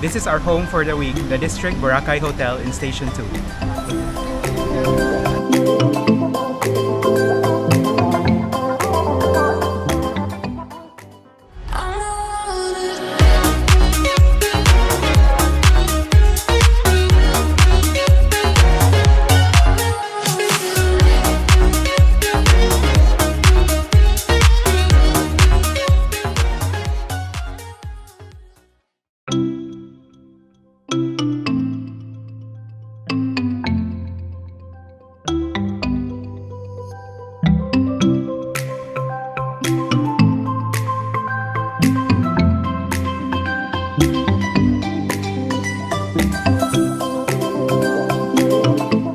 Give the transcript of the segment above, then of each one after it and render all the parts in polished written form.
This is our home for the week, the District Boracay Hotel in Station 2.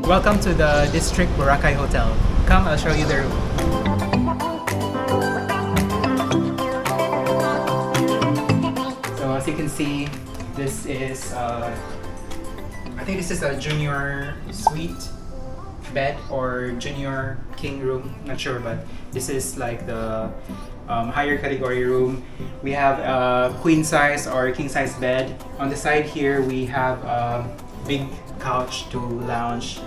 Welcome to the District Boracay Hotel. Come, I'll show you the room. So as you can see, this is, I think this is a junior suite bed or junior king room, not sure, but this is like the higher category room. We have a queen size or king size bed. On the side here, we have a big couch to lounge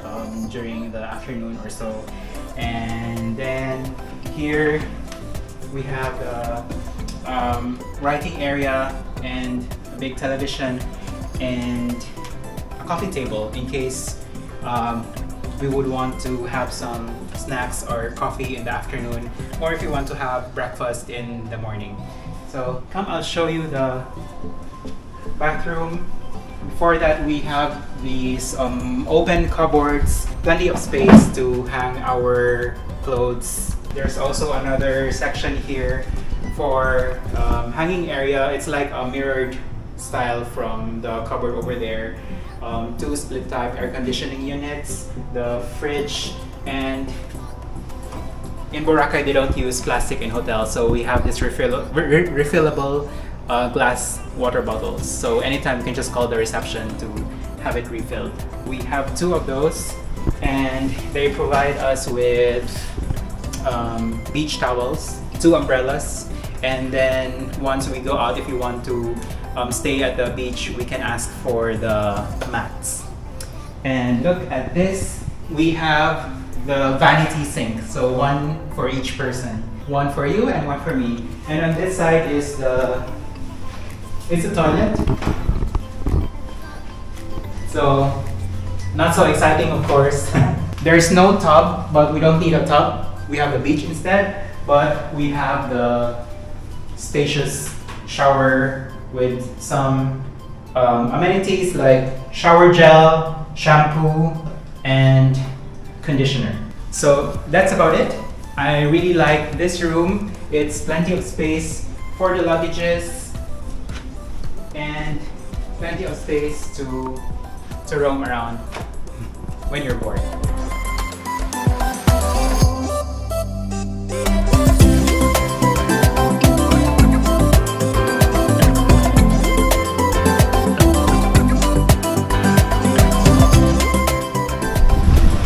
during the afternoon or so, and then here we have the writing area and a big television and a coffee table in case we would want to have some snacks or coffee in the afternoon, or if you want to have breakfast in the morning. So come, I'll show you the bathroom. Before that, we have these open cupboards, plenty of space to hang our clothes. There's also another section here for hanging area. It's like a mirrored style from the cupboard over there. Two split type air conditioning units, the fridge, and in Boracay they don't use plastic in hotels, so we have this refillable glass water bottles. So anytime you can just call the reception to have it refilled. We have two of those, and they provide us with beach towels, two umbrellas, and then once we go out, if you want to stay at the beach, we can ask for the mats. And look at this, we have the vanity sink, so one for each person, one for you and one for me. And on this side is it's a toilet. So not so exciting, of course. There's no tub, but we don't need a tub. We have a beach instead, but we have the spacious shower with some amenities like shower gel, shampoo, and conditioner. So that's about it. I really like this room. It's plenty of space for the luggages and plenty of space to roam around when you're bored.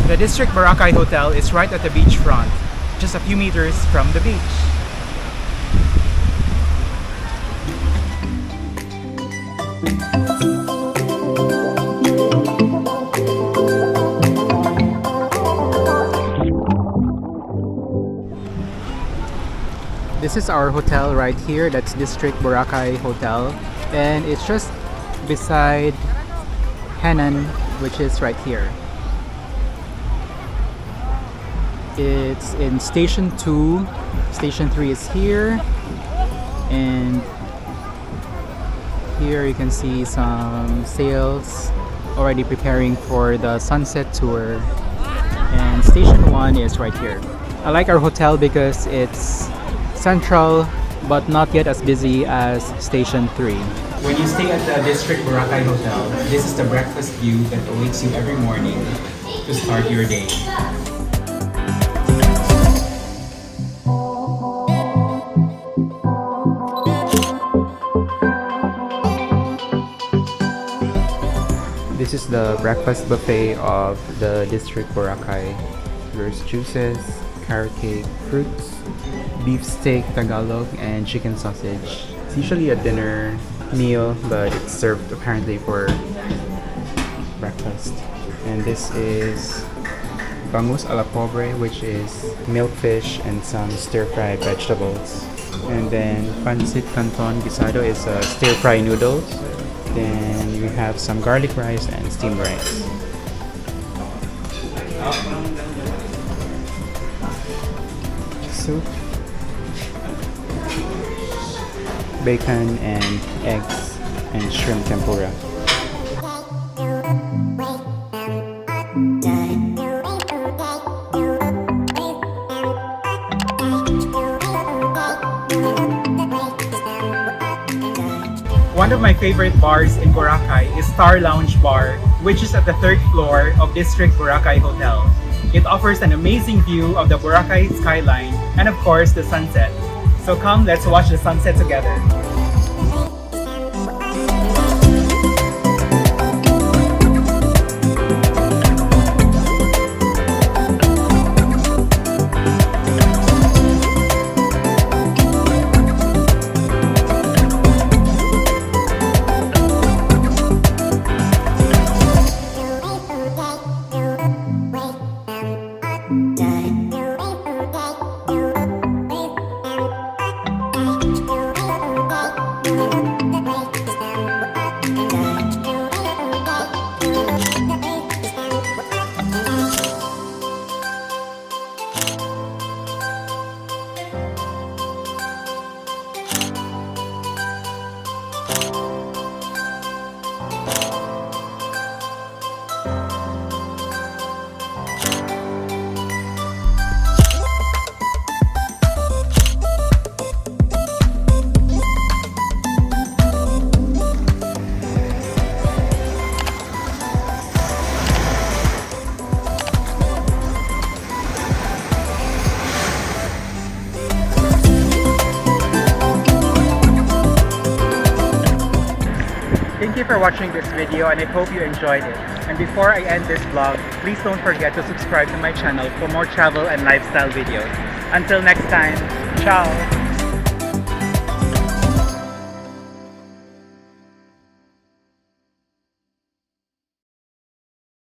The District Boracay Hotel is right at the beachfront, just a few meters from the beach. This is our hotel right here, that's District Boracay Hotel, and it's just beside Hanan, which is right here. It's in Station 2, Station 3 is here, and here you can see some sails already preparing for the sunset tour, and Station 1 is right here. I like our hotel because it's central but not yet as busy as Station 3. When you stay at the District Boracay Hotel, this is the breakfast view that awaits you every morning to start your day. This is the breakfast buffet of the District Boracay. There's juices, carrot cake, fruits, beef steak Tagalog, and chicken sausage. It's usually a dinner meal, but it's served apparently for breakfast. And this is bangus a la pobre, which is milkfish and some stir-fried vegetables. And then pancit canton guisado is stir-fry noodles. Then we have some garlic rice and steamed rice. Soup, bacon and eggs, and shrimp tempura. One of my favorite bars in Boracay is Star Lounge Bar, which is at the 3rd floor of District Boracay Hotel. It offers an amazing view of the Boracay skyline and of course the sunset. So come, let's watch the sunset together. Thank you for watching this video and I hope you enjoyed it. And before I end this vlog, please don't forget to subscribe to my channel for more travel and lifestyle videos. Until next time, ciao!